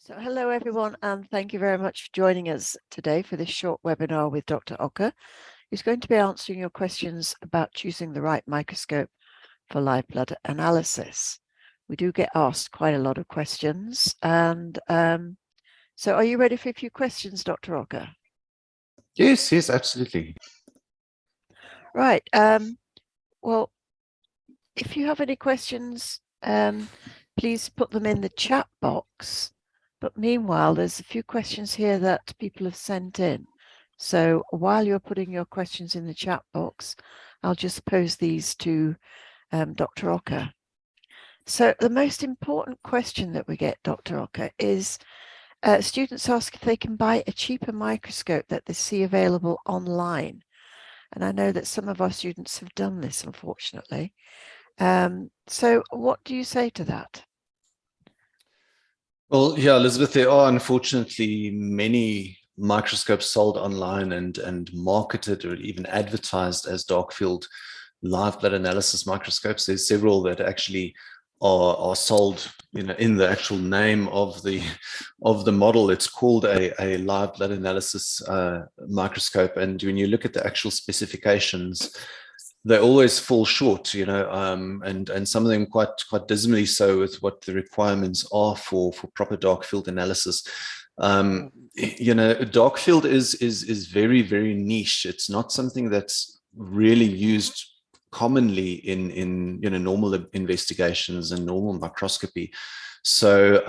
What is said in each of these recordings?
So hello everyone, and thank you very much for joining us today for this short webinar with Dr. Okker, who's going to be answering your questions about choosing the right microscope for live blood analysis. We do get asked quite a lot of questions, and so are you ready for a few questions, Dr. Okker? Yes, absolutely. Right. Well, if you have any questions, please put them in the chat box. But meanwhile, there's a few questions here that people have sent in. So while you're putting your questions in the chat box, I'll just pose these to Dr. Okker. So the most important question that we get, Dr. Okker, is students ask if they can buy a cheaper microscope that they see available online. And I know that some of our students have done this, unfortunately. So what do you say to that? Well, yeah, Elizabeth, there are unfortunately many microscopes sold online and marketed or even advertised as dark field live blood analysis microscopes. There's several that actually are sold, in the actual name of the model. It's called a live blood analysis microscope, and when you look at the actual specifications, they always fall short, and some of them quite dismally so with what the requirements are for proper dark field analysis. Dark field is very, very niche. It's not something that's really used commonly in normal investigations and normal microscopy. So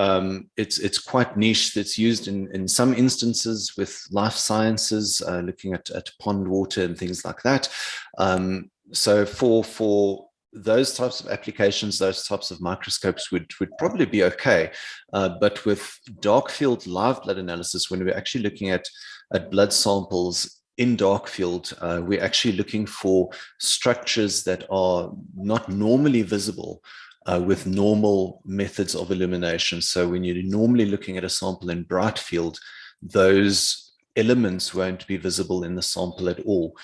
it's quite niche. That's used in some instances with life sciences, looking at pond water and things like that. So for those types of applications, those types of microscopes would probably be okay. But with dark field live blood analysis, when we're actually looking at blood samples in dark field, we're actually looking for structures that are not normally visible with normal methods of illumination. So when you're normally looking at a sample in bright field, those elements won't be visible in the sample at all.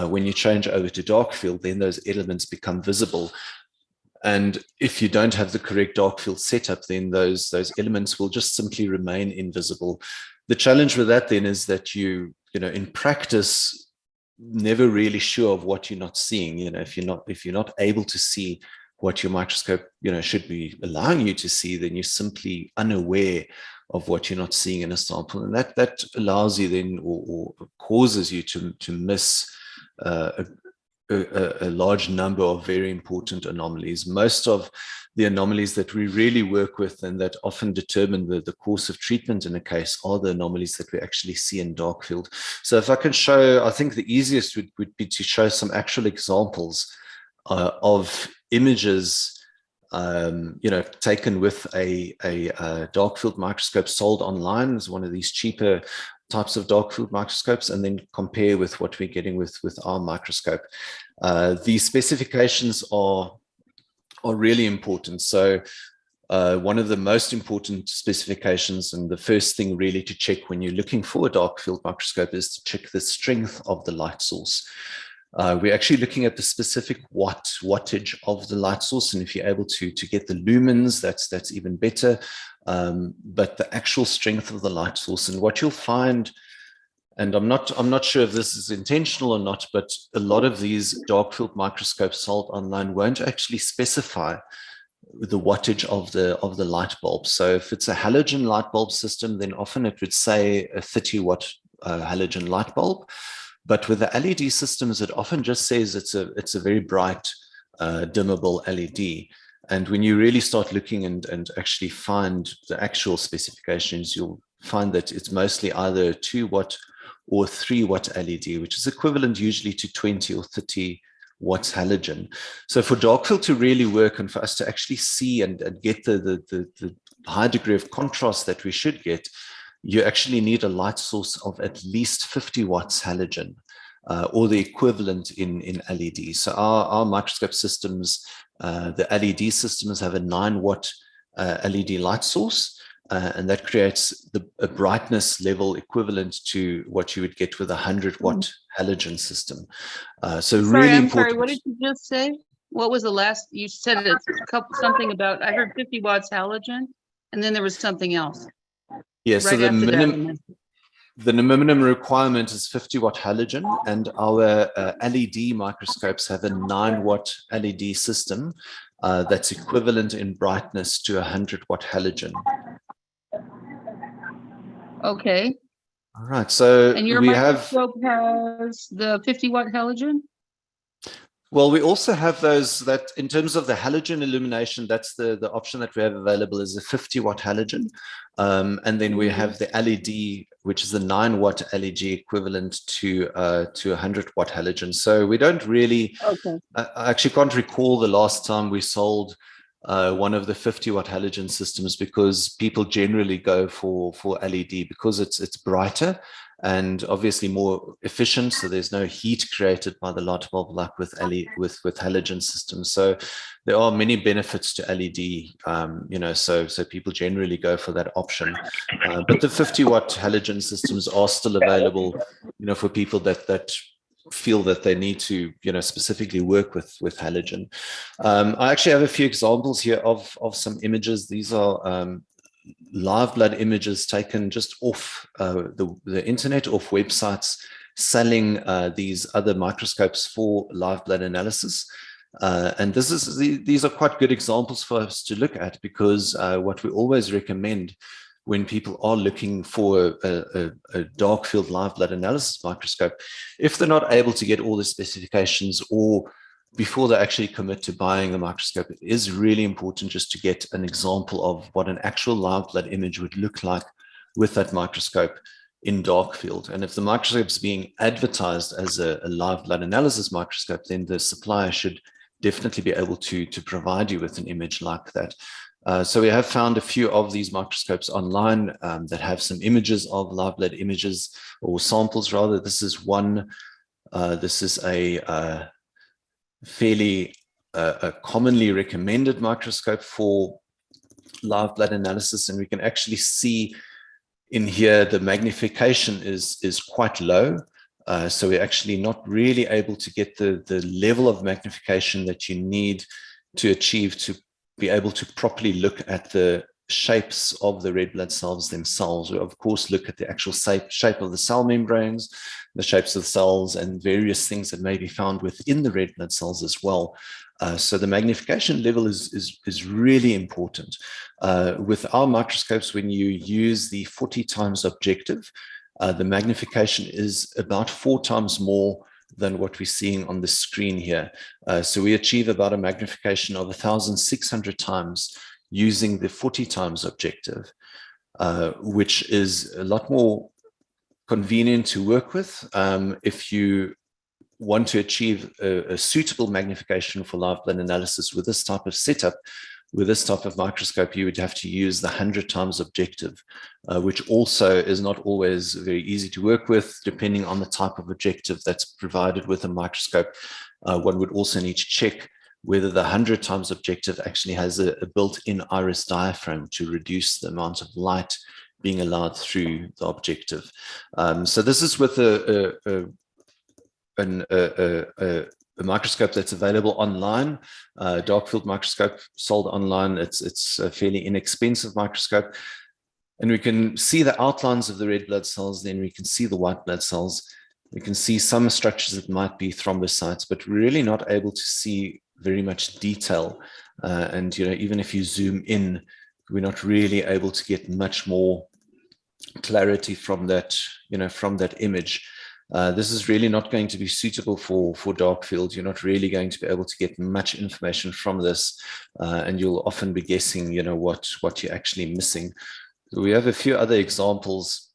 When you change over to dark field, then those elements become visible. And if you don't have the correct dark field setup, then those elements will just simply remain invisible. The challenge with that then is that you in practice, never really sure of what you're not seeing. If you're not able to see what your microscope should be allowing you to see, then you're simply unaware of what you're not seeing in a sample, and that allows you then or causes you to miss a large number of very important anomalies. Most of the anomalies that we really work with and that often determine the course of treatment in a case are the anomalies that we actually see in dark field. So if I can show, I think the easiest would be to show some actual examples of images taken with a dark field microscope sold online as one of these cheaper types of dark field microscopes, and then compare with what we're getting with our microscope. These specifications are really important. So one of the most important specifications, and the first thing really to check when you're looking for a dark field microscope, is to check the strength of the light source. We're actually looking at the specific wattage of the light source, and if you're able to get the lumens, that's even better. But the actual strength of the light source, and what you'll find, and I'm not sure if this is intentional or not, but a lot of these dark field microscopes sold online won't actually specify the wattage of the light bulb. So if it's a halogen light bulb system, then often it would say a 30 watt halogen light bulb. But with the LED systems, it often just says it's a very bright, dimmable LED. And when you really start looking and actually find the actual specifications, you'll find that it's mostly either a 2 watt or 3 watt LED, which is equivalent usually to 20 or 30 watts halogen. So for dark field to really work and for us to actually see and get the high degree of contrast that we should get, you actually need a light source of at least 50 watts halogen, or the equivalent in LED. So our microscope systems, the LED systems, have a 9 watt LED light source, and that creates a brightness level equivalent to what you would get with a 100 watt halogen system. So really important. Sorry, what did you just say? What was the last? You said it's something about, I heard 50 watts halogen, and then there was something else. Yeah, so Right after that. and then- the minimum requirement is 50 watt halogen, and our LED microscopes have a 9 watt LED system that's equivalent in brightness to 100 watt halogen. Okay, All right, so and your we have, microscope has the 50-watt halogen? well, we also have those that in terms of the halogen illumination, that's the option that we have available is a 50 watt halogen. And then we have the LED, which is the 9 watt LED equivalent to 100 watt halogen. So we don't really, Okay. I actually can't recall the last time we sold one of the 50 watt halogen systems, because people generally go for LED because it's brighter and obviously more efficient. So there's no heat created by the light bulb like with halogen systems. So there are many benefits to LED, so people generally go for that option. But the 50 watt halogen systems are still available, for people that feel that they need to, specifically work with halogen. I actually have a few examples here of some images. These are live blood images taken just off the internet, off websites selling these other microscopes for live blood analysis. And these are quite good examples for us to look at, because what we always recommend when people are looking for a dark field live blood analysis microscope, if they're not able to get all the specifications, or before they actually commit to buying the microscope, it is really important just to get an example of what an actual live blood image would look like with that microscope in dark field. And if the microscope is being advertised as a live blood analysis microscope, then the supplier should definitely be able to provide you with an image like that. So we have found a few of these microscopes online that have some images of live blood images, or samples rather. This is one. This is a fairly a commonly recommended microscope for live blood analysis, and we can actually see in here the magnification is quite low. So we're actually not really able to get the level of magnification that you need to achieve to be able to properly look at the shapes of the red blood cells themselves. We of course look at the actual shape of the cell membranes, the shapes of the cells, and various things that may be found within the red blood cells as well. So the magnification level is really important. With our microscopes, when you use the 40 times objective, the magnification is about 4 times more than what we're seeing on the screen here. So we achieve about a magnification of 1,600 times using the 40 times objective, which is a lot more convenient to work with. If you want to achieve a suitable magnification for live blood analysis with this type of setup, with this type of microscope, you would have to use the 100 times objective, which also is not always very easy to work with, depending on the type of objective that's provided with a microscope. One would also need to check whether the 100 times objective actually has a built-in iris diaphragm to reduce the amount of light being allowed through the objective. So this is with a microscope that's available online, dark field microscope sold online. It's a fairly inexpensive microscope, and we can see the outlines of the red blood cells. Then we can see the white blood cells. We can see some structures that might be thrombocytes, but we're really not able to see very much detail. And even if you zoom in, we're not really able to get much more clarity from that, from that image. This is really not going to be suitable for dark field. You're not really going to be able to get much information from this, and you'll often be guessing, what you're actually missing. So we have a few other examples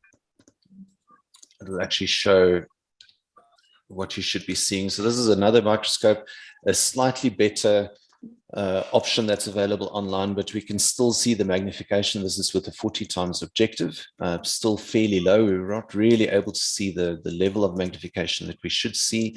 that will actually show what you should be seeing. So this is another microscope, a slightly better option that's available online, but we can still see the magnification. This is with a 40 times objective, still fairly low. We're not really able to see the level of magnification that we should see.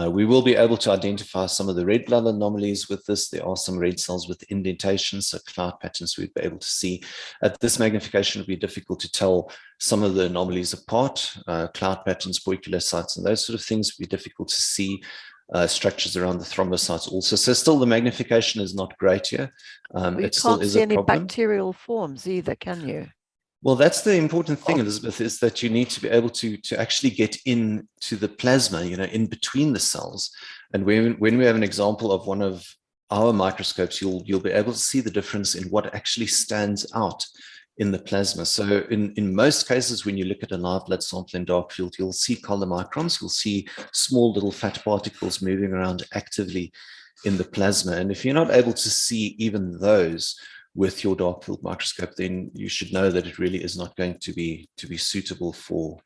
We will be able to identify some of the red blood anomalies with this. There are some red cells with indentations, so cloud patterns we'd be able to see. At this magnification, it would be difficult to tell some of the anomalies apart. Cloud patterns, poikilocytes, and those sort of things would be difficult to see. Structures around the thrombocytes also. So still the magnification is not great here. You it still can't is see a any problem. bacterial forms either, can you? Well, that's the important thing, Elizabeth, is that you need to be able to actually get into the plasma, in between the cells. And when we have an example of one of our microscopes, you'll be able to see the difference in what actually stands out in the plasma. So in most cases, when you look at a live blood sample in dark field, you'll see chylomicrons, you'll see small little fat particles moving around actively in the plasma. And if you're not able to see even those with your dark field microscope, then you should know that it really is not going to be suitable for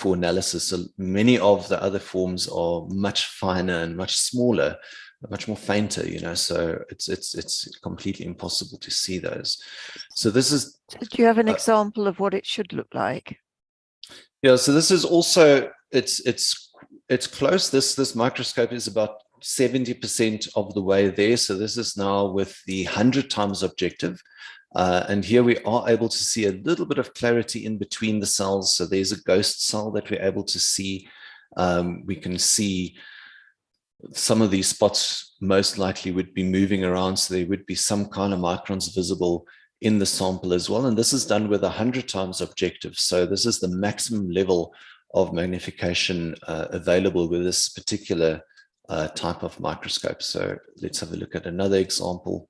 analysis. So many of the other forms are much finer and much smaller, much more fainter, so it's completely impossible to see those. So this is. Do you have an example of what it should look like? Yeah, so this is also it's close. This microscope is about 70% of the way there. So this is now with the 100 times objective. And here we are able to see a little bit of clarity in between the cells. So there's a ghost cell that we're able to see. We can see some of these spots most likely would be moving around. So there would be some kind of microns visible in the sample as well. And this is done with 100 times objective. So this is the maximum level of magnification available with this particular type of microscope. So let's have a look at another example.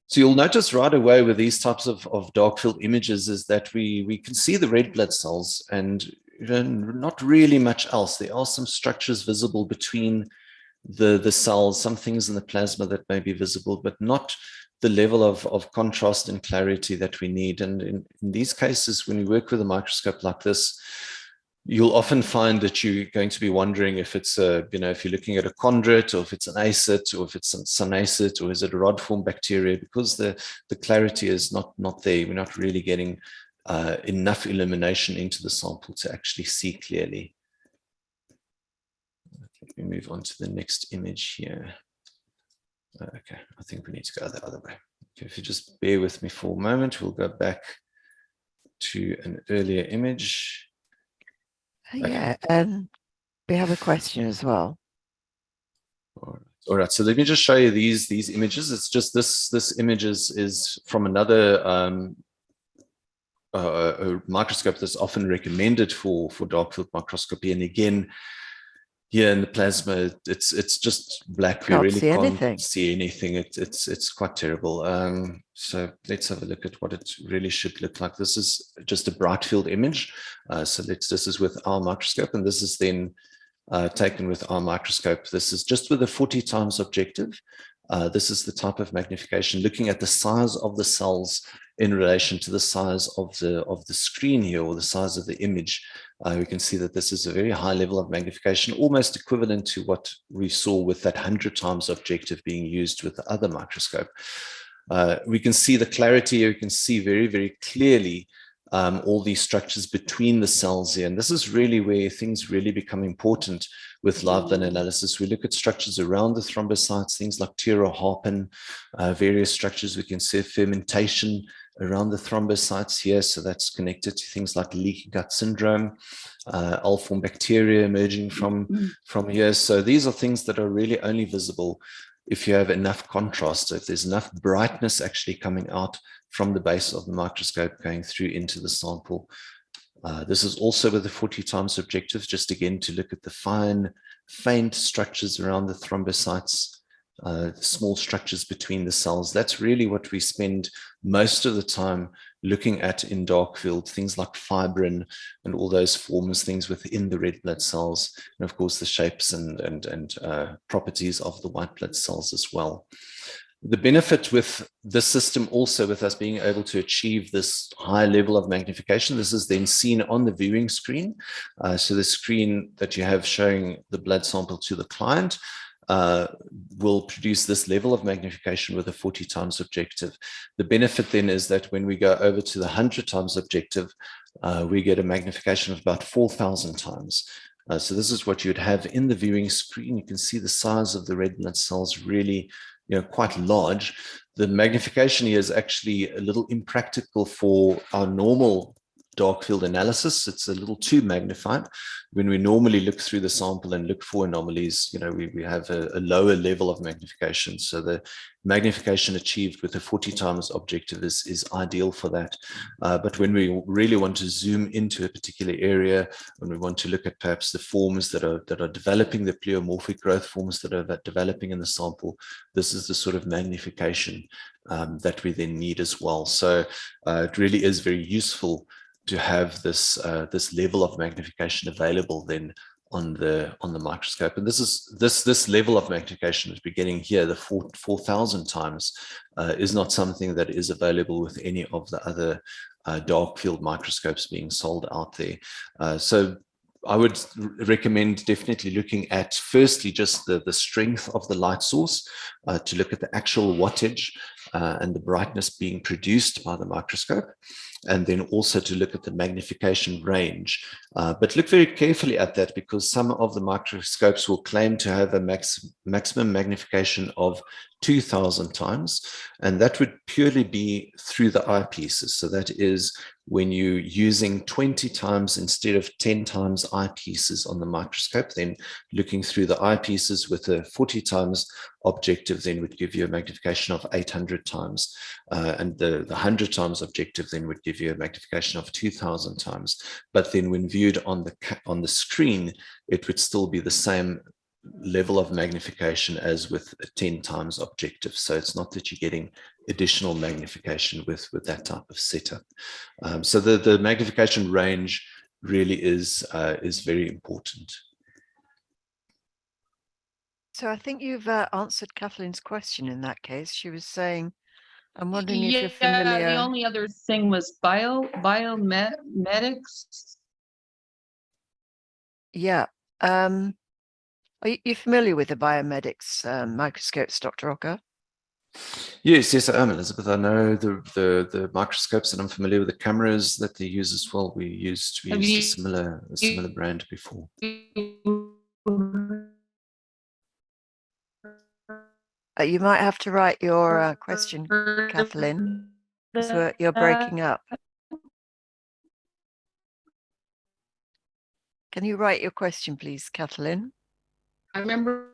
So you'll notice right away with these types of dark field images is that we can see the red blood cells and not really much else. There are some structures visible between the cells, some things in the plasma that may be visible, but not the level of contrast and clarity that we need. And in these cases, when you work with a microscope like this, you'll often find that you're going to be wondering if it's if you're looking at a chondrite, or if it's an acid, or if it's an acid, or is it a rod form bacteria, because the clarity is not there. We're not really getting enough illumination into the sample to actually see clearly. Let me move on to the next image here. Okay, I think we need to go the other way. Okay, if you just bear with me for a moment, we'll go back to an earlier image. Yeah, we have a question as well. All right, so let me just show you these images. It's just this image is from another a microscope that's often recommended for dark field microscopy. And again, here in the plasma, it's just black. We really can't see anything. It's quite terrible. So let's have a look at what it really should look like. This is just a bright field image. So this is with our microscope, and this is then taken with our microscope. This is just with a 40 times objective. This is the type of magnification, looking at the size of the cells in relation to the size of the screen here, or the size of the image. We can see that this is a very high level of magnification, almost equivalent to what we saw with that 100 times objective being used with the other microscope. We can see the clarity here. We can see very, very clearly all these structures between the cells here. And this is really where things really become important with live blood analysis. We look at structures around the thrombocytes, things like pteroharpin, various structures. We can see fermentation around the thrombocytes here. So that's connected to things like leaky gut syndrome, alpha-form bacteria emerging from here. So these are things that are really only visible if you have enough contrast, if there's enough brightness actually coming out from the base of the microscope going through into the sample. This is also with the 40 times objective, just again to look at the fine, faint structures around the thrombocytes, small structures between the cells. That's really what we spend most of the time looking at in dark field, things like fibrin and all those forms, things within the red blood cells, and of course the shapes and properties of the white blood cells as well. The benefit with this system also, with us being able to achieve this high level of magnification, this is then seen on the viewing screen. So the screen that you have showing the blood sample to the client will produce this level of magnification with a 40 times objective. The benefit then is that when we go over to the 100 times objective, we get a magnification of about 4,000 times. So this is what you'd have in the viewing screen. You can see the size of the red blood cells really, quite large. The magnification here is actually a little impractical for our normal dark field analysis. It's a little too magnified. When we normally look through the sample and look for anomalies, we have a lower level of magnification. So the magnification achieved with a 40 times objective is ideal for that. But when we really want to zoom into a particular area, when we want to look at perhaps the forms that are developing, the pleomorphic growth forms that are developing in the sample, this is the sort of magnification that we then need as well. So it really is very useful to have this level of magnification available then on the microscope. And this level of magnification that we're getting here, the 4,000 times, is not something that is available with any of the other dark field microscopes being sold out there. So I would recommend definitely looking at, firstly, just the strength of the light source, to look at the actual wattage and the brightness being produced by the microscope, and then also to look at the magnification range. But look very carefully at that, because some of the microscopes will claim to have a maximum magnification of 2,000 times, and that would purely be through the eyepieces. So that is when you're using 20 times instead of 10 times eyepieces on the microscope, then looking through the eyepieces with a 40 times objective then would give you a magnification of 800 times. And the 100 times objective then would give you a magnification of 2,000 times. But then when viewed on the screen, it would still be the same level of magnification as with a 10 times objective. So it's not that you're getting additional magnification with that type of setup. So the magnification range really is very important. So I think you've answered Kathleen's question in that case. She was saying, I'm wondering if you're familiar. The only other thing was biomedics. Yeah. Are you familiar with the biomedics microscopes, Dr. Okker? Yes, I am, Elizabeth. I know the microscopes, and I'm familiar with the cameras that they use as well. We used a similar brand before. You might have to write your question, Kathleen, because you're breaking up. Can you write your question, please, Kathleen? I remember.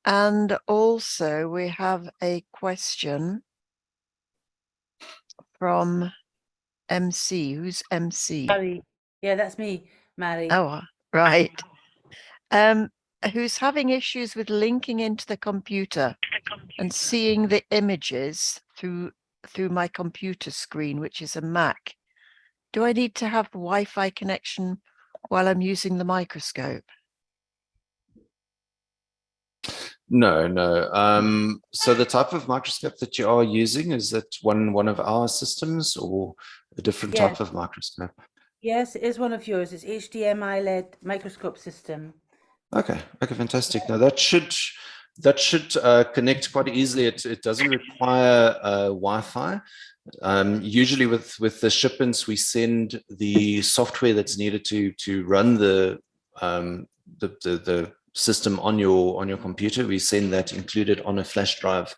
And also we have a question from MC. Who's MC? Mary. Yeah, that's me, Mary. Oh, right. Who's having issues with linking into the computer and seeing the images through my computer screen, which is a Mac. Do I need to have Wi-Fi connection while I'm using the microscope? No. So the type of microscope that you are using, is that one of our systems or a different type of microscope? Yes, it is one of yours. It's HDMI-led microscope system. Okay, fantastic. Now that should connect quite easily. It doesn't require Wi-Fi. Usually with the shipments, we send the software that's needed to run the system on your computer. We send that included on a flash drive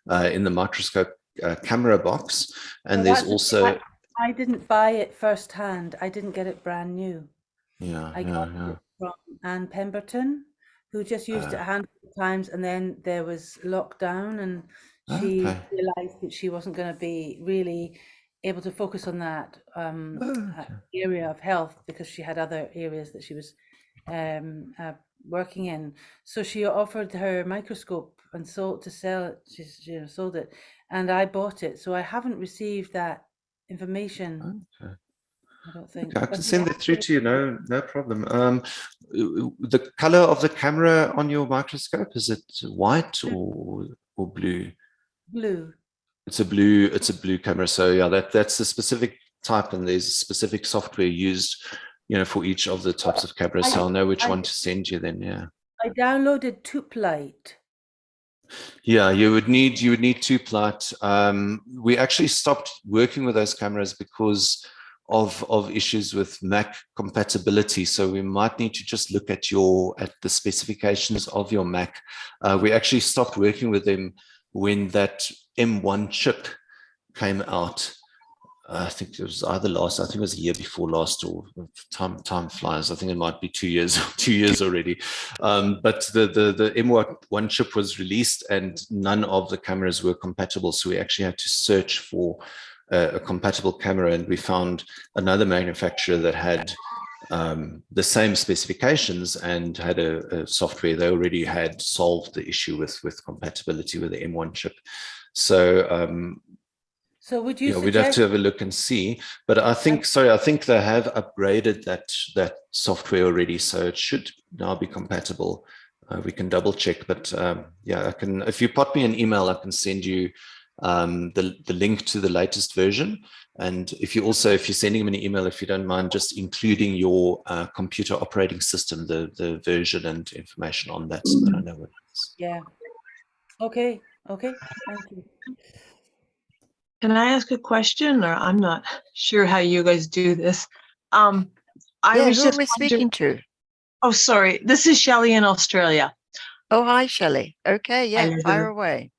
in the microscope camera box. And well, there's also... I didn't buy it firsthand. I didn't get it brand new. I got it from Anne Pemberton, who just used it a handful of times, and then there was lockdown, and she realized that she wasn't going to be really able to focus on that area of health, because she had other areas that she was working in. So she offered her microscope and sold it. She sold it, and I bought it. So I haven't received that information. Okay. I don't think. Okay, I can send that through to you. No problem. The color of the camera on your microscope, is it white or blue? Blue. It's a blue camera. So yeah, that's a specific type, and there's specific software used, for each of the types of cameras. So I'll know which one to send you then. Yeah. I downloaded TubeLight. Yeah, you would need TubeLight. We actually stopped working with those cameras because of issues with Mac compatibility. So we might need to just look at the specifications of your Mac. We actually stopped working with them when that M1 chip came out. I think it was either last. I think it was the year before last, or time flies. I think it might be 2 years, 2 years already. But the M1 chip was released, and none of the cameras were compatible. So we actually had to search for a compatible camera, and we found another manufacturer that had the same specifications and had a software. They already had solved the issue with compatibility with the M1 chip. So So would you we'd have suggest, to have a look and see. But I think they have upgraded that software already, so it should now be compatible. We can double check, but yeah, I can. If you pop me an email, I can send you the link to the latest version. And if you're sending me an email, if you don't mind, just including your computer operating system, the version and information on that, so that I know what it is. yeah. Okay, thank you. Can I ask a question? Or I'm not sure how you guys do this. I Yeah, was who just are we speaking to? Oh, sorry. This is Shelley in Australia. Oh, hi, Shelley. Okay, yeah, Hi, fire away.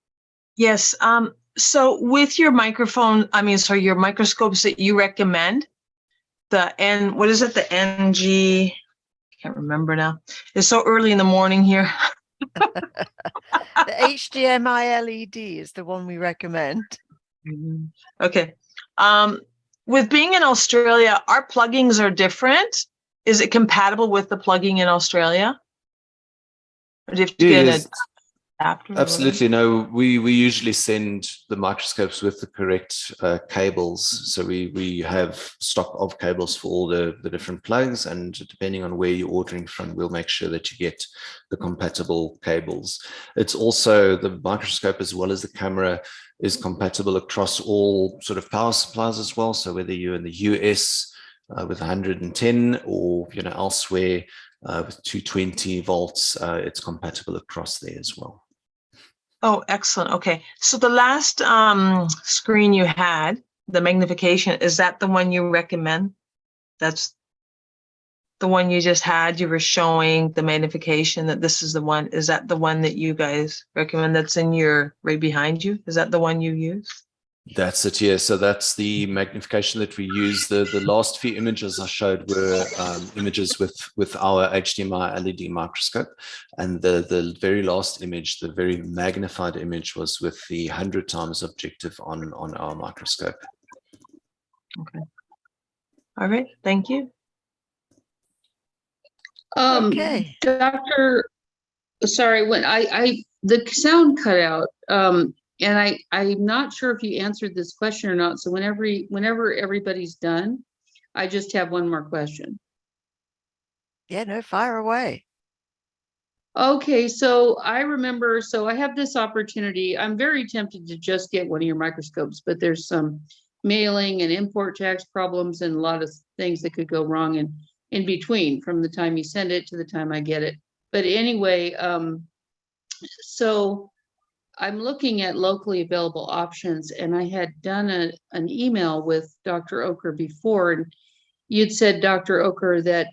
Yes. So with your your microscopes that you recommend, what is it? The NG, I can't remember now. It's so early in the morning here. The HDMI LED is the one we recommend. Okay. With being in Australia, our plugins are different. Is it compatible with the plugin in Australia? Or do you have to get an adapter? Absolutely. No, we usually send the microscopes with the correct cables. So we have stock of cables for all the different plugs, and depending on where you're ordering from, we'll make sure that you get the compatible cables. It's also the microscope as well as the camera is compatible across all sort of power supplies as well. So whether you're in the US with 110 or elsewhere with 220 volts, it's compatible across there as well. Oh, excellent. Okay. So the last screen you had, the magnification, is that the one you recommend? That's the one you just had. You were showing the magnification, that this is the one. Is that the one that you guys recommend that's right behind you? Is that the one you use? That's it, yeah. So that's the magnification that we use. The last few images I showed were images with our HDMI LED microscope. And the very last image, the very magnified image, was with the 100 times objective on our microscope. Okay. All right. Thank you. Okay. Doctor, sorry, when the sound cut out, and I'm not sure if you answered this question or not. So whenever everybody's done, I just have one more question. Yeah, no, fire away. Okay, so I remember, so I have this opportunity. I'm very tempted to just get one of your microscopes, but there's some mailing and import tax problems and a lot of things that could go wrong in between from the time you send it to the time I get it. But anyway, so I'm looking at locally available options, and I had done an email with Dr. Okker before, and you'd said, Dr. Okker, that,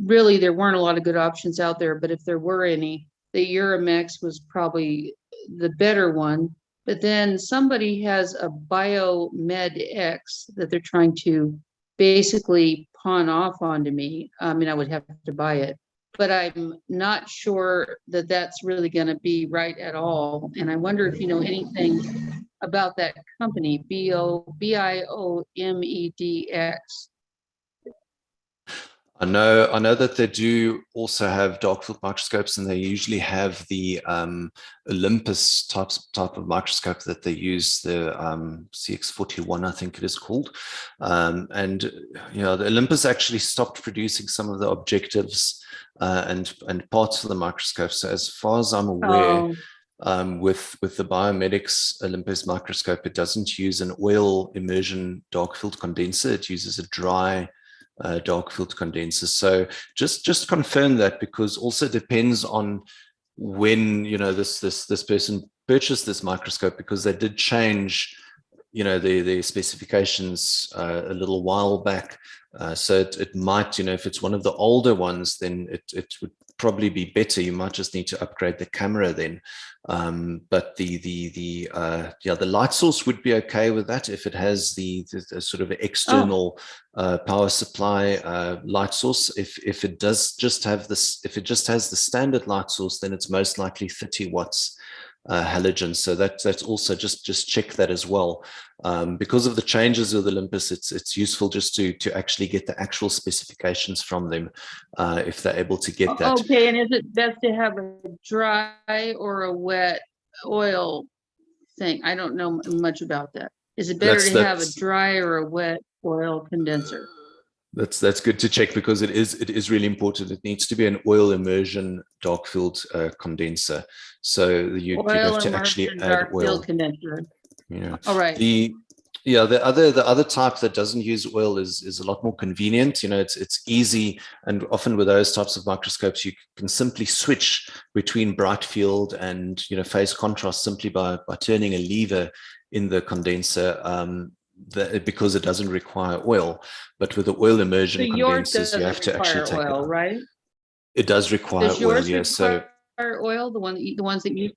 really there weren't a lot of good options out there, but if there were any, the Uramex was probably the better one. But then somebody has a Biomed X that they're trying to basically pawn off onto me. I mean, I would have to buy it, but I'm not sure that that's really going to be right at all. And I wonder if you know anything about that company, BIOMEDX. I know that they do also have dark field microscopes, and they usually have the Olympus type of microscope that they use, the CX41, I think it is called. And the Olympus actually stopped producing some of the objectives and parts of the microscope. So as far as I'm aware, with the Biomedics Olympus microscope, it doesn't use an oil immersion dark field condenser. It uses a dry dark field condenser. So just confirm that, because also depends on when this person purchased this microscope, because they did change the specifications a little while back. So it might, if it's one of the older ones, then it would probably be better. You might just need to upgrade the camera then. But the light source would be okay with that if it has the sort of external power supply light source. If it does just have this, if it just has the standard light source, then it's most likely 30 watts halogen. So that's also just check that as well. Because of the changes with Olympus, it's useful just to actually get the actual specifications from them if they're able to get that. Okay, and is it best to have a dry or a wet oil thing? I don't know much about that. Is it better to have a dry or a wet oil condenser? That's good to check, because it is really important. It needs to be an oil immersion dark field condenser. So you have to actually add dark oil. Field condenser. Yeah. All right. The other type that doesn't use oil is a lot more convenient. It's easy, and often with those types of microscopes, you can simply switch between bright field and phase contrast simply by turning a lever in the condenser. Because it doesn't require oil. But with the oil immersion condensers, you have to actually take oil, it out. Right? It does require Does yours oil, yes. So oil, the ones that you.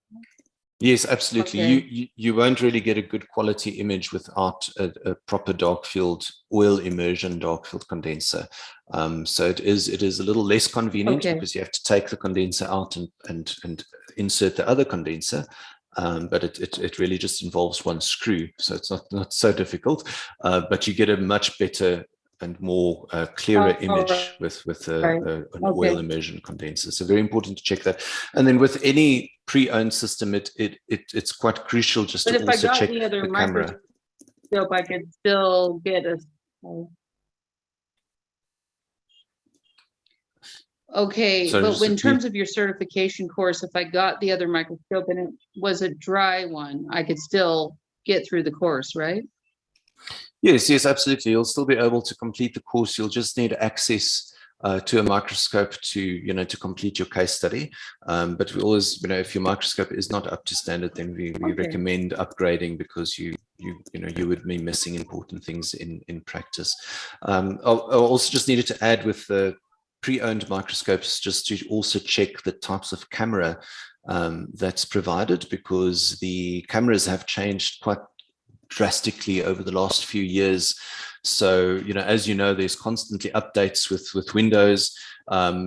yes, absolutely. Okay. You won't really get a good quality image without a proper dark field oil immersion dark field condenser. So it is a little less convenient because you have to take the condenser out and insert the other condenser. But it really just involves one screw, so it's not so difficult. But you get a much better and more clearer image with an oil immersion condenser. So very important to check that. And then with any pre-owned system, it's quite crucial just to also check the camera. So if I could still get a. Okay, So but in terms of your certification course, if I got the other microscope and it was a dry one, I could still get through the course, right? Yes, absolutely. You'll still be able to complete the course. You'll just need access to a microscope to complete your case study. But we always, if your microscope is not up to standard, then we recommend upgrading, because you would be missing important things in practice. I also just needed to add with the pre-owned microscopes, just to also check the types of camera that's provided, because the cameras have changed quite drastically over the last few years. So, as there's constantly updates with Windows.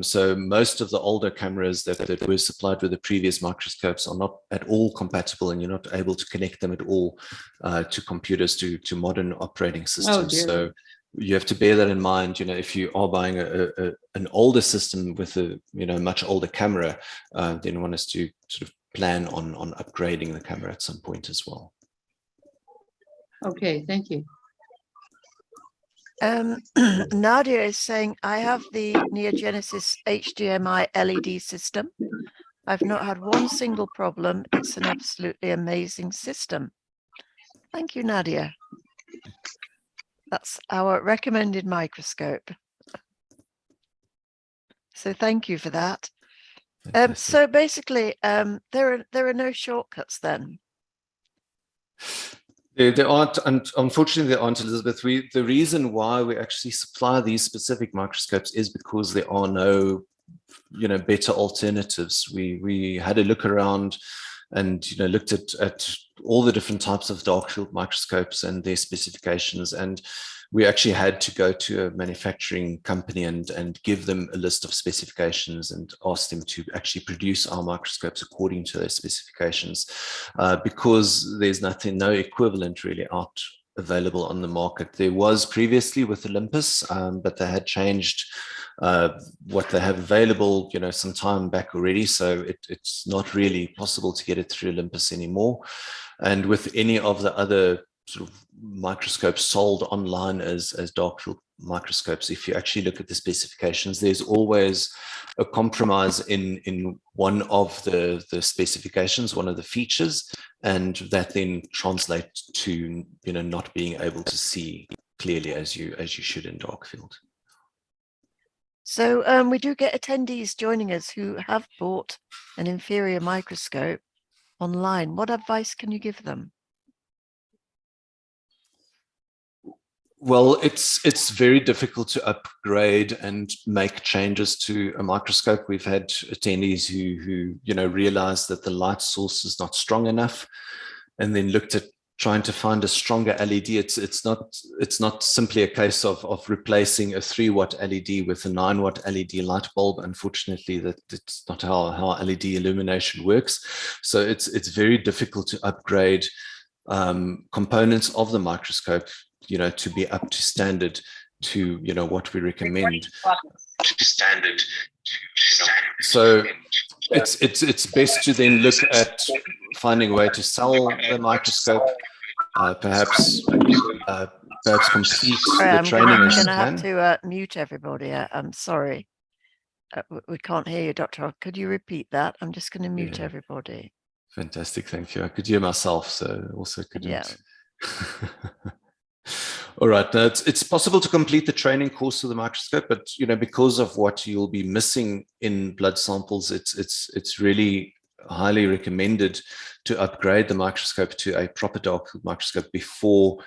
So most of the older cameras that were supplied with the previous microscopes are not at all compatible, and you're not able to connect them at all to computers, to modern operating systems. So you have to bear that in mind. If you are buying an older system with a much older camera, then one has to sort of plan on upgrading the camera at some point as well. Okay, thank you. Nadia is saying, I have the Neogenesis HDMI LED system. I've not had one single problem. It's an absolutely amazing system. Thank you, Nadia. That's our recommended microscope. So thank you for that. So basically, there are no shortcuts then. There aren't, and unfortunately there aren't, Elizabeth. The reason why we actually supply these specific microscopes is because there are no, better alternatives. We had a look around and looked at all the different types of dark field microscopes and their specifications, and we actually had to go to a manufacturing company and give them a list of specifications and ask them to actually produce our microscopes according to those specifications, because there's no equivalent really out available on the market. There was previously with Olympus, but they had changed what they have available, some time back already. So it's not really possible to get it through Olympus anymore. And with any of the other sort of microscopes sold online as dark field microscopes, if you actually look at the specifications, there's always a compromise in one of the specifications, one of the features, and that then translates to not being able to see clearly as you should in dark field. So we do get attendees joining us who have bought an inferior microscope online. What advice can you give them? Well, it's very difficult to upgrade and make changes to a microscope. We've had attendees who realized that the light source is not strong enough, and then looked at trying to find a stronger LED. It's not simply a case of replacing a 3-watt LED with a 9-watt LED light bulb. Unfortunately, that's not how LED illumination works. So it's very difficult to upgrade components of the microscope, to be up to standard to, what we recommend. So it's best to then look at finding a way to sell the microscope, perhaps complete the training. I'm going to have to mute everybody. I'm sorry. We can't hear you, Dr. Could you repeat that? I'm just going to mute everybody. Fantastic, thank you. I could hear myself, so also couldn't. Yeah. All right, now it's possible to complete the training course of the microscope, but because of what you'll be missing in blood samples, it's really highly recommended to upgrade the microscope to a proper dark field microscope before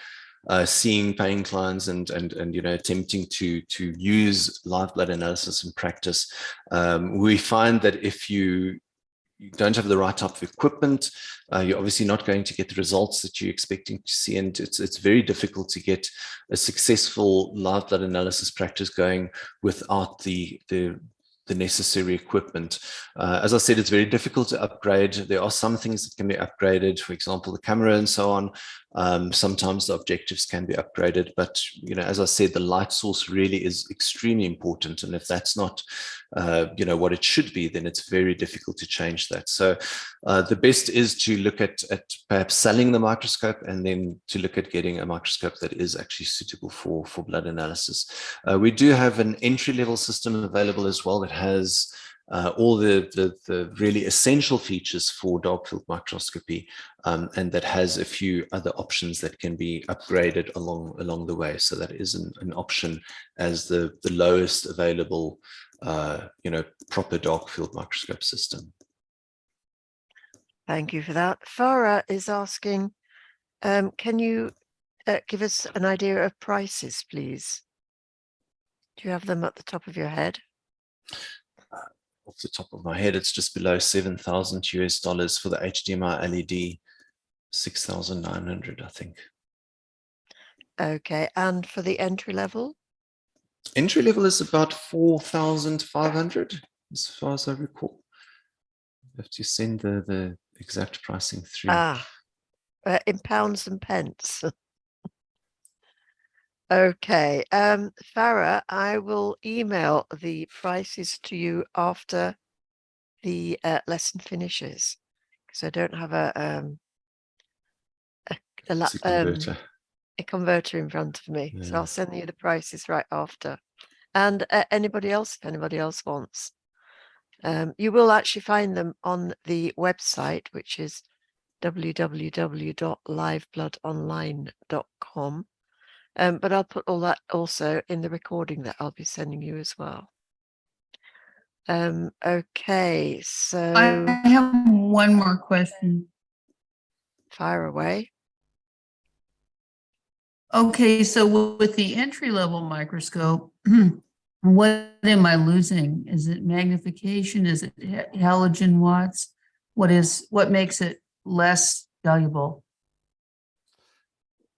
seeing paying clients and attempting to use live blood analysis in practice. We find that if you don't have the right type of equipment, you're obviously not going to get the results that you're expecting to see, and it's very difficult to get a successful live blood analysis practice going without the necessary equipment. As I said, it's very difficult to upgrade. There are some things that can be upgraded, for example, the camera and so on. Sometimes the objectives can be upgraded, but as I said, the light source really is extremely important, and if that's not what it should be, then it's very difficult to change that. So the best is to look at perhaps selling the microscope, and then to look at getting a microscope that is actually suitable for blood analysis. We do have an entry-level system available as well that has all the really essential features for dark field microscopy, and that has a few other options that can be upgraded along the way. So that is an option as the lowest available proper dark field microscope system. Thank you for that. Farah is asking, can you give us an idea of prices, please? Do you have them at the top of your head? Off the top of my head, it's just below $7,000 for the HDMI LED, 6,900, I think. Okay, and for the entry level? Entry level is about 4,500, as far as I recall. You have to send the exact pricing through. In pounds and pence. Okay, Farah, I will email the prices to you after the lesson finishes, because I don't have a converter in front of me. Yeah. So I'll send you the prices right after. And anybody else, if anybody else wants. You will actually find them on the website, which is www.livebloodonline.com. But I'll put all that also in the recording that I'll be sending you as well. Okay, so I have one more question. Fire away. Okay, so with the entry-level microscope, what am I losing? Is it magnification? Is it halogen watts? What makes it less valuable?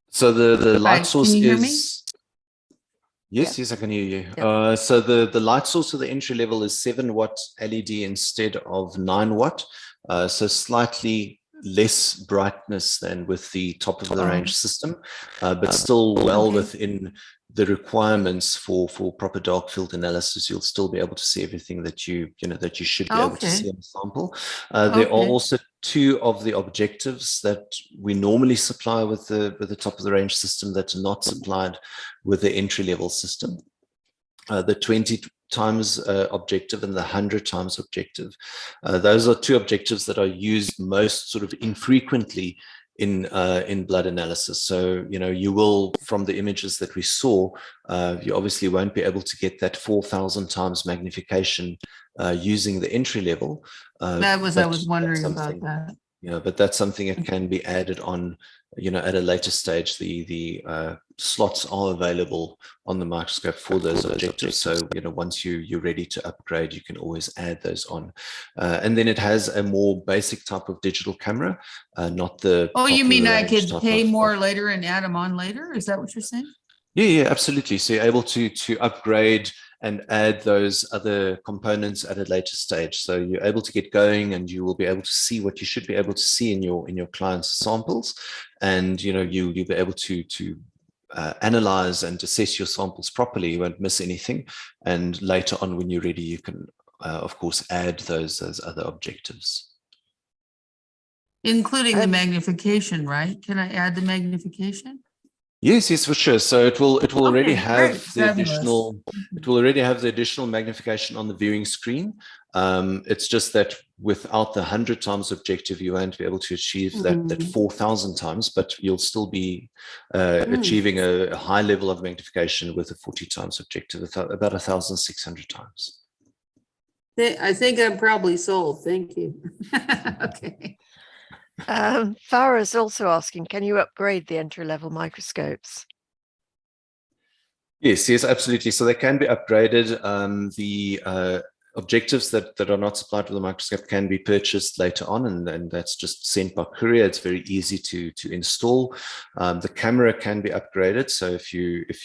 So the light source can you hear is me? Yes, I can hear you. Yeah. So the light source of the entry level is 7-watt LED instead of 9-watt. So slightly less brightness than with the top of the range system, but still well within the requirements for proper dark field analysis. You'll still be able to see everything that you should be able to see in the sample. There are also 2 of the objectives that we normally supply with the top of the range system that's not supplied with the entry level system. The 20 times objective and the 100 times objective. Those are 2 objectives that are used most sort of infrequently in blood analysis. So, you will, from the images that we saw, you obviously won't be able to get that 4,000 times magnification using the entry level. I was wondering about that. Yeah, but that's something that can be added on, at a later stage. The slots are available on the microscope for those objectives. So, once you're ready to upgrade, you can always add those on. And then it has a more basic type of digital camera, not the. Oh, you mean I popular range could type pay of- more later and add them on later? Is that what you're saying? Yeah, absolutely. So you're able to upgrade and add those other components at a later stage. So you're able to get going, and you will be able to see what you should be able to see in your client's samples, and you'll be able to analyze and assess your samples properly. You won't miss anything, and later on, when you're ready, you can of course add those other objectives. Including the magnification, right? Can I add the magnification? Yes, for sure. So it will already Okay, have great. the Fabulous. additional. It will already have the additional magnification on the viewing screen. It's just that without the 100 times objective, you won't be able to achieve that 4,000 times, but you'll still be achieving a high level of magnification with a 40 times objective, about 1,600 times. I think I'm probably sold. Thank you. Okay. Farah's also asking, can you upgrade the entry-level microscopes? Yes, absolutely. So they can be upgraded. The objectives that are not supplied with the microscope can be purchased later on, and that's just sent by courier. It's very easy to install. The camera can be upgraded. So if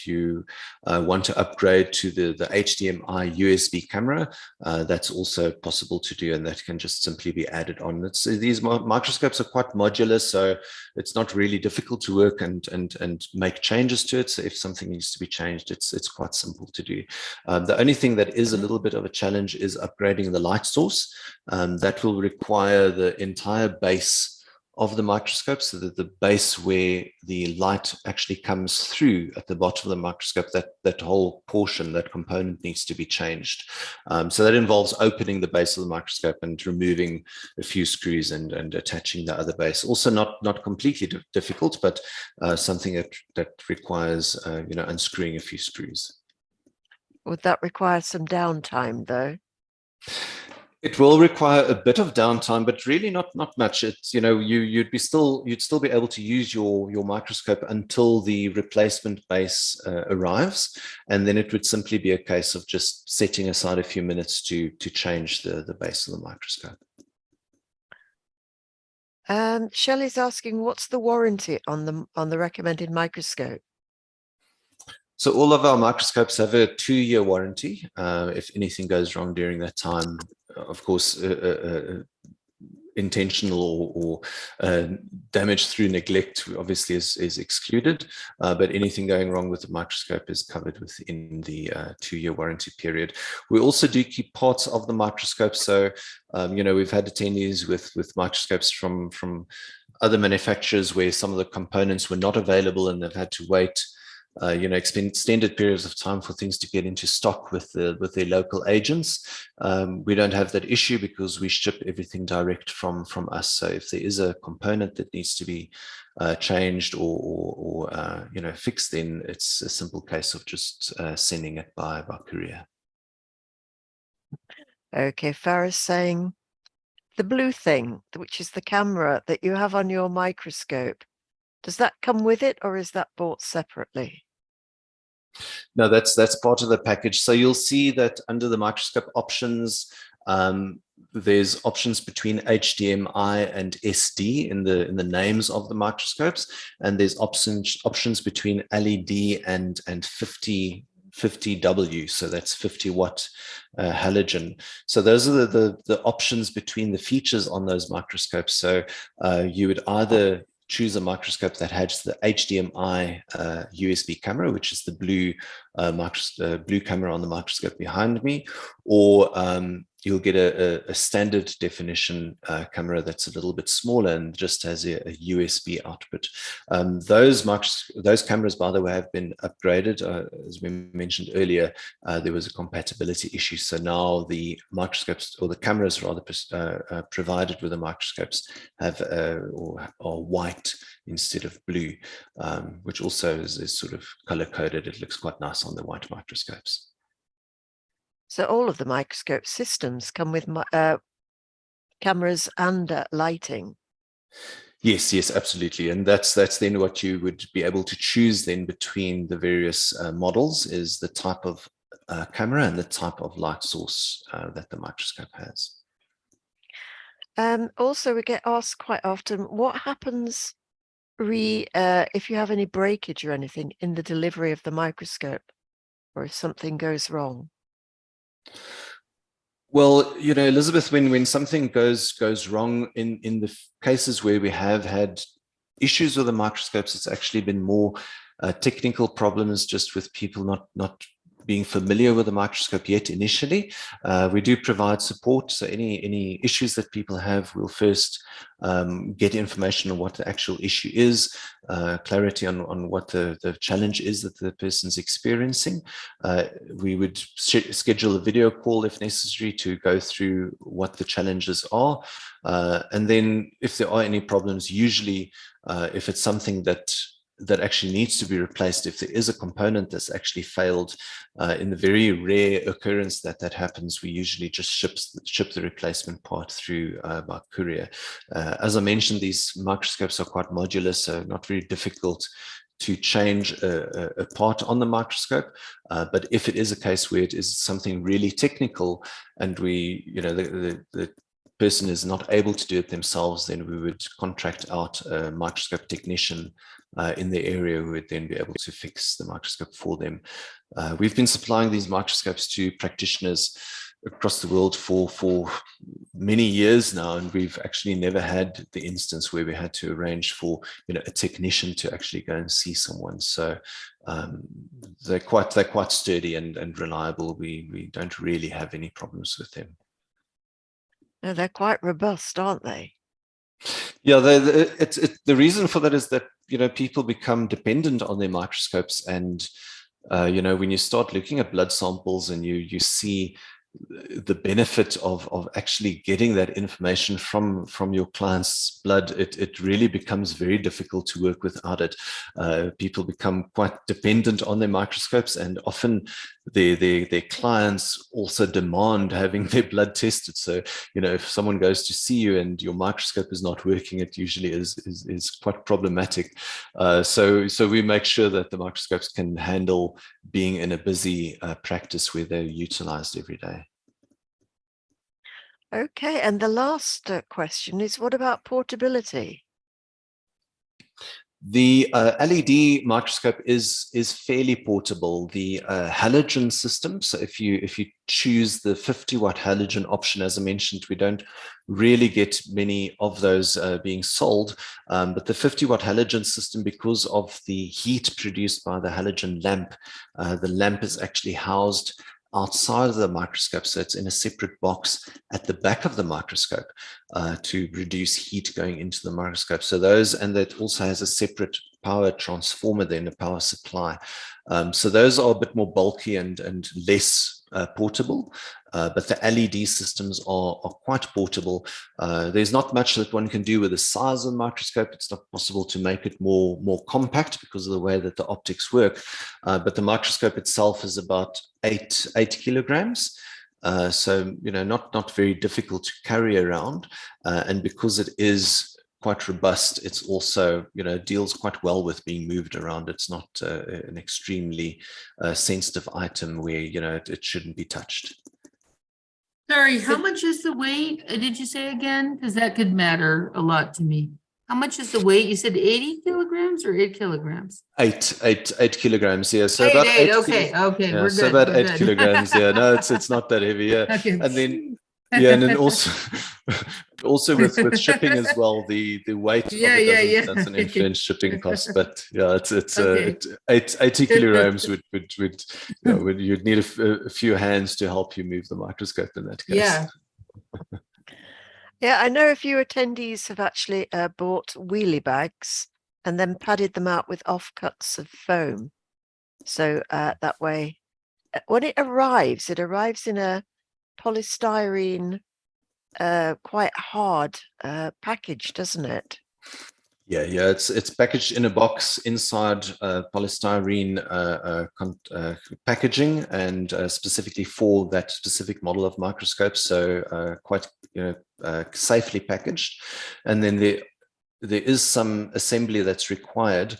you want to upgrade to the HDMI USB camera, that's also possible to do, and that can just simply be added on. These microscopes are quite modular, so it's not really difficult to work and make changes to it. So if something needs to be changed, it's quite simple to do. The only thing that is a little bit of a challenge is upgrading the light source. That will require the entire base of the microscope, so that the base where the light actually comes through at the bottom of the microscope, that whole portion, that component needs to be changed. So that involves opening the base of the microscope and removing a few screws and attaching the other base. Also not completely difficult, but something that requires unscrewing a few screws. Would that require some downtime though? It will require a bit of downtime, but really not much. It's you'd still be able to use your microscope until the replacement base arrives, and then it would simply be a case of just setting aside a few minutes to change the base of the microscope. Shelley's asking, what's the warranty on the recommended microscope? So all of our microscopes have a 2-year warranty. If anything goes wrong during that time, of course, intentional or damage through neglect obviously is excluded, but anything going wrong with the microscope is covered within the 2-year warranty period. We also do keep parts of the microscope. So, we've had attendees with microscopes from other manufacturers where some of the components were not available, and they've had to wait extended periods of time for things to get into stock with their local agents. We don't have that issue because we ship everything direct from us. So if there is a component that needs to be changed or fixed, then it's a simple case of just sending it by courier. Okay, Farah's saying the blue thing, which is the camera that you have on your microscope, does that come with it, or is that bought separately? No, that's part of the package. So you'll see that under the microscope options, there's options between HDMI and SD in the names of the microscopes, and there's options between LED and 50W, so that's 50 watt halogen. So those are the options between the features on those microscopes. So you would either choose a microscope that has the HDMI USB camera, which is the blue blue camera on the microscope behind me, or you'll get a standard definition camera that's a little bit smaller and just has a USB output. Those cameras, by the way, have been upgraded. As we mentioned earlier, there was a compatibility issue. So now the microscopes, or the cameras rather, provided with the microscopes have or are white instead of blue, which also is sort of color coded. It looks quite nice on the white microscopes. So all of the microscope systems come with cameras and lighting. Yes, yes, absolutely. And that's then what you would be able to choose then between the various models, is the type of camera and the type of light source that the microscope has. Also, we get asked quite often, what happens if you have any breakage or anything in the delivery of the microscope, or if something goes wrong? Well, you know, Elizabeth, when something goes wrong in the cases where we have had issues with the microscopes, it's actually been more technical problems, just with people not being familiar with the microscope yet initially. We do provide support. So any issues that people have, we'll first get information on what the actual issue is, clarity on what the challenge is that the person's experiencing. We would schedule a video call if necessary to go through what the challenges are. And then if there are any problems, usually if it's something that actually needs to be replaced, if there is a component that's actually failed, in the very rare occurrence that happens, we usually just ship the replacement part through by courier. As I mentioned, these microscopes are quite modular, so not very difficult to change a part on the microscope. But if it is a case where it is something really technical and the person is not able to do it themselves, then we would contract out a microscope technician in the area who would then be able to fix the microscope for them. We've been supplying these microscopes to practitioners across the world for many years now, and we've actually never had the instance where we had to arrange for a technician to actually go and see someone. So they're quite sturdy and reliable. We don't really have any problems with them. No, they're quite robust, aren't they? Yeah, the reason for that is that people become dependent on their microscopes, and when you start looking at blood samples and you see the benefit of actually getting that information from your client's blood, it really becomes very difficult to work without it. People become quite dependent on their microscopes, and often their clients also demand having their blood tested. So, if someone goes to see you and your microscope is not working, it usually is quite problematic. So we make sure that the microscopes can handle being in a busy practice where they're utilized every day. Okay, and the last question is, what about portability? The LED microscope is fairly portable. The halogen system, so if you choose the 50-watt halogen option, as I mentioned, we don't really get many of those being sold, but the 50-watt halogen system, because of the heat produced by the halogen lamp, the lamp is actually housed outside of the microscope, so it's in a separate box at the back of the microscope to reduce heat going into the microscope. So and that also has a separate power transformer, then a power supply. So those are a bit more bulky and less portable, but the LED systems are quite portable. There's not much that one can do with the size of the microscope. It's not possible to make it more compact because of the way that the optics work. But the microscope itself is about 8 kilograms. So, not very difficult to carry around. And because it is quite robust, it's also, deals quite well with being moved around. It's not an extremely sensitive item where, it shouldn't be touched. Sorry, how much is the weight? Did you say again? Because that could matter a lot to me. How much is the weight? You said 80 kilograms or 8 kilograms? 8 kilograms, yeah. So Eight, about 8 okay, yeah, we're so good. about we're 8 good. kilograms, yeah. No, it's not that heavy, yeah. Okay. And then and then also with shipping as well, the weight Yeah, of it yeah. doesn't influence shipping costs. But yeah, it's Okay. 80 kilograms would you'd need a few hands to help you move the microscope in that case. Yeah. Yeah, I know a few attendees have actually bought wheelie bags and then padded them out with offcuts of foam. So that way, when it arrives in a polystyrene, quite hard package, doesn't it? Yeah, it's packaged in a box inside polystyrene packaging, and specifically for that specific model of microscope. So quite safely packaged, and then there is some assembly that's required.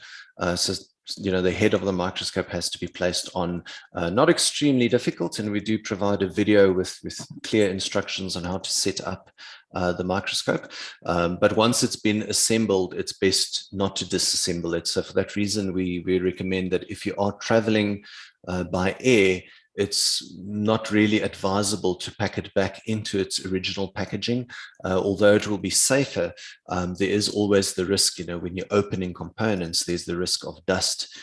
So, the head of the microscope has to be placed on, not extremely difficult, and we do provide a video with clear instructions on how to set up the microscope. But once it's been assembled, it's best not to disassemble it. So for that reason, we recommend that if you are traveling by air, it's not really advisable to pack it back into its original packaging. Although it will be safer, there is always the risk, when you're opening components, there's the risk of dust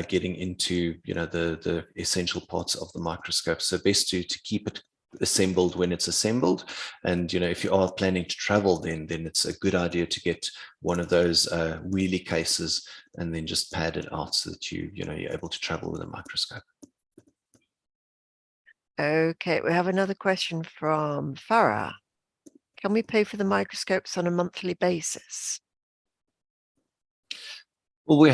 getting into, the essential parts of the microscope. So best to keep it assembled when it's assembled. And, if you are planning to travel, then it's a good idea to get one of those wheelie cases and then just pad it out so that you're able to travel with a microscope. Okay, we have another question from Farah. Can we pay for the microscopes on a monthly basis? Well,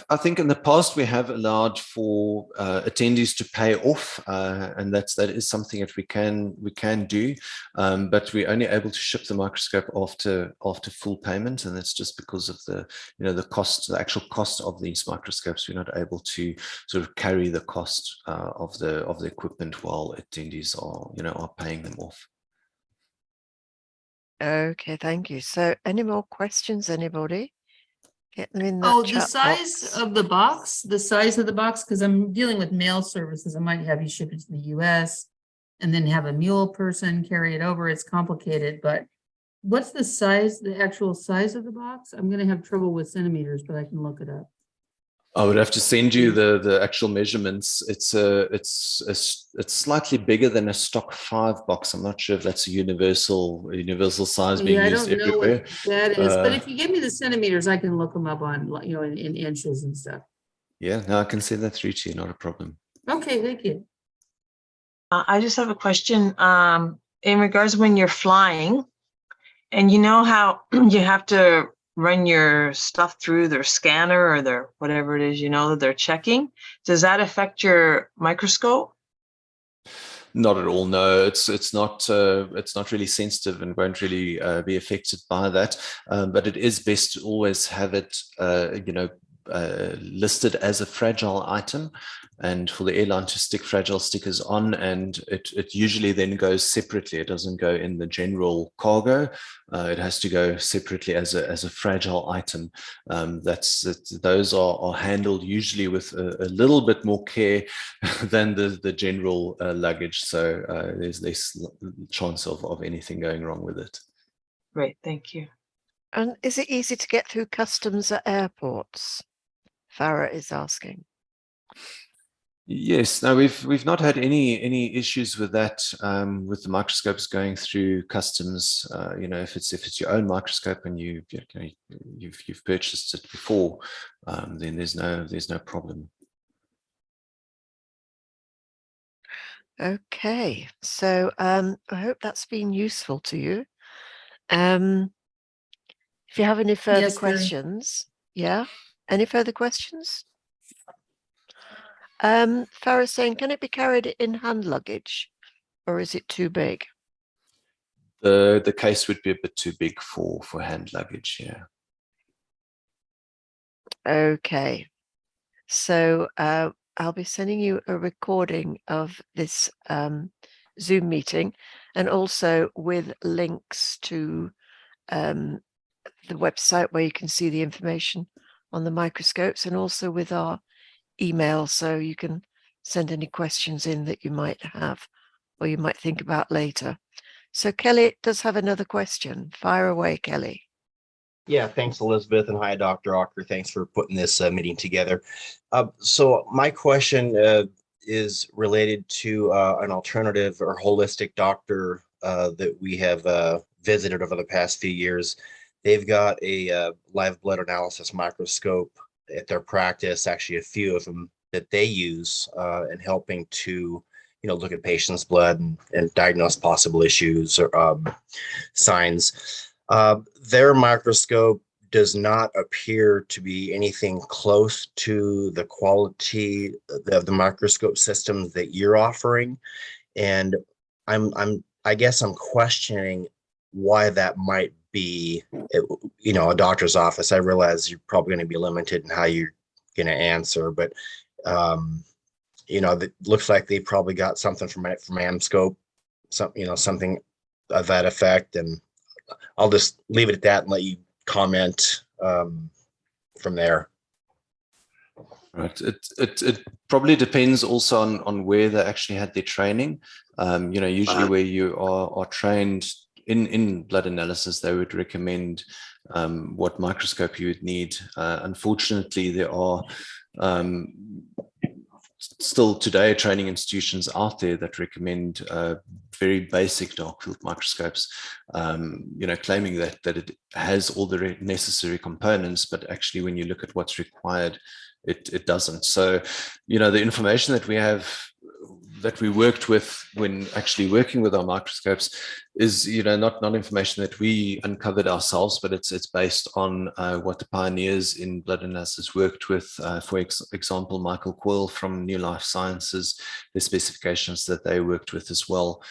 I think in the past, we have allowed for attendees to pay off, and that is something that we can do, but we're only able to ship the microscope after full payment, and that's just because of the the actual cost of these microscopes. We're not able to sort of carry the cost of the equipment while attendees are paying them off. Okay, thank you. So any more questions, anybody? Get them in Oh, that the chat size box. of the box, because I'm dealing with mail services. I might have you ship it to the US and then have a mule person carry it over. It's complicated, but what's the actual size of the box? I'm going to have trouble with centimeters, but I can look it up. I would have to send you the actual measurements. It's slightly bigger than a stock 5 box. I'm not sure if that's a universal size being used everywhere. I don't know what that is, but if you give me the centimeters, I can look them up on, in inches and stuff. Yeah, no, I can send that through to you, not a problem. Okay, thank you. I just have a question in regards when you're flying, and you know how you have to run your stuff through their scanner or their whatever it is, that they're checking. Does that affect your microscope? Not at all. No, it's not really sensitive and won't really be affected by that. But it is best to always have it, listed as a fragile item, and for the airline to stick fragile stickers on, and it usually then goes separately. It doesn't go in the general cargo. It has to go separately as a fragile item. Those are handled usually with a little bit more care than the general luggage. So there's less chance of anything going wrong with it. Great, thank you. And is it easy to get through customs at airports? Farah is asking. Yes, no, we've not had any issues with that, with the microscopes going through customs. If it's your own microscope and you've purchased it before, then there's no problem. Okay, so I hope that's been useful to you. If you have any further Yes, very. questions, any further questions? Farah saying, can it be carried in hand luggage, or is it too big? The case would be a bit too big for hand luggage. Yeah. Okay, so I'll be sending you a recording of this Zoom meeting, and also with links to the website where you can see the information on the microscopes, and also with our email, so you can send any questions in that you might have or you might think about later. So Kelly does have another question. Fire away, Kelly. Yeah, thanks, Elizabeth, and hi, Dr. Okker. Thanks for putting this meeting together. So my question is related to an alternative or holistic doctor that we have visited over the past few years. They've got a live blood analysis microscope at their practice, actually a few of them that they use in helping to look at patients' blood and diagnose possible issues or signs. Their microscope does not appear to be anything close to the quality of the microscope systems that you're offering, and I guess I'm questioning why that might be, a doctor's office. I realize you're probably going to be limited in how you're going to answer, but that looks like they probably got something from Microscope, something of that effect. And I'll just leave it at that and let you comment from there. Right. It probably depends also on where they actually had their training. Usually where you are trained in blood analysis, they would recommend what microscope you would need. Unfortunately, there are still today training institutions out there that recommend very basic dark field microscopes, claiming that it has all the necessary components, but actually when you look at what's required, it doesn't. So, the information that we have, that we worked with when actually working with our microscopes is, not information that we uncovered ourselves, but it's based on what the pioneers in blood analysis worked with. For example, Michael Coyle from New Life Sciences, the specifications that they worked with as well.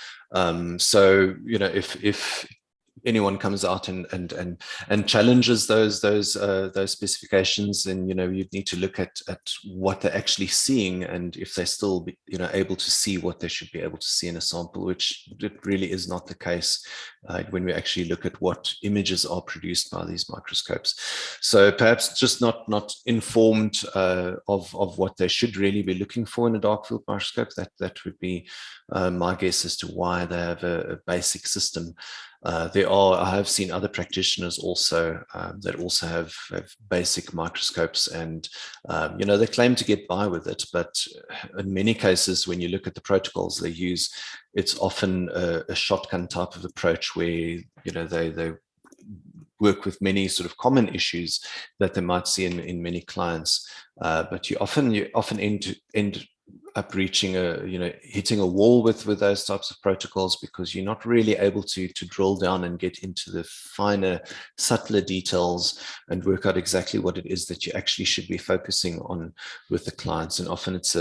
So, if anyone comes out and challenges those specifications, then you'd need to look at what they're actually seeing, and if they're still able to see what they should be able to see in a sample, which it really is not the case when we actually look at what images are produced by these microscopes. So perhaps just not informed of what they should really be looking for in a dark field microscope. That would be my guess as to why they have a basic system. I have seen other practitioners also that also have basic microscopes, and they claim to get by with it, but in many cases when you look at the protocols they use, it's often a shotgun type of approach where they work with many sort of common issues that they might see in many clients, but you often end up reaching hitting a wall with those types of protocols, because you're not really able to drill down and get into the finer, subtler details and work out exactly what it is that you actually should be focusing on with the clients. And often it's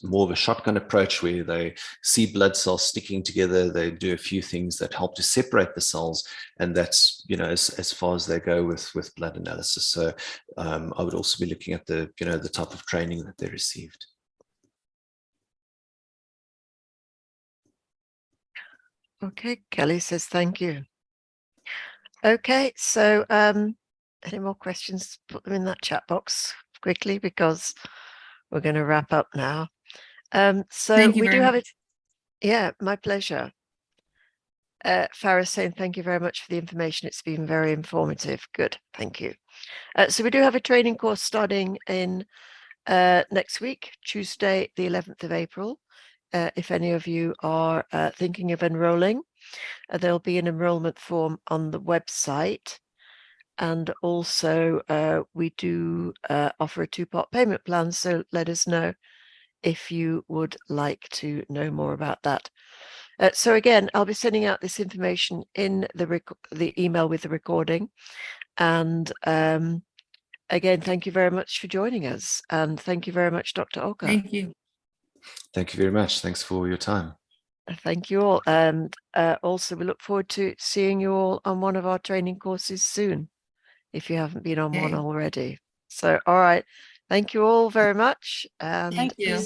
more of a shotgun approach where they see blood cells sticking together, they do a few things that help to separate the cells, and that's as far as they go with blood analysis. So I would also be looking at the type of training that they received. Okay, Kelly says thank you. Okay, so any more questions, put them in that chat box quickly, because we're going to wrap up now. So Thank you we do have much. it. Yeah, my pleasure. Farah saying thank you very much for the information. It's been very informative. Good, thank you. So we do have a training course starting in next week, Tuesday, the 11th of April. If any of you are thinking of enrolling, there'll be an enrollment form on the website. And also we do offer a 2-part payment plan. So let us know if you would like to know more about that. So again, I'll be sending out this information in the email with the recording. And again, thank you very much for joining us. And thank you very much, Dr. Okker. Thank you. Thank you very much. Thanks for your time. Thank you all. And also we look forward to seeing you all on one of our training courses soon, if you haven't been on one Okay. already. So, all right. Thank you all very much. And Thank you.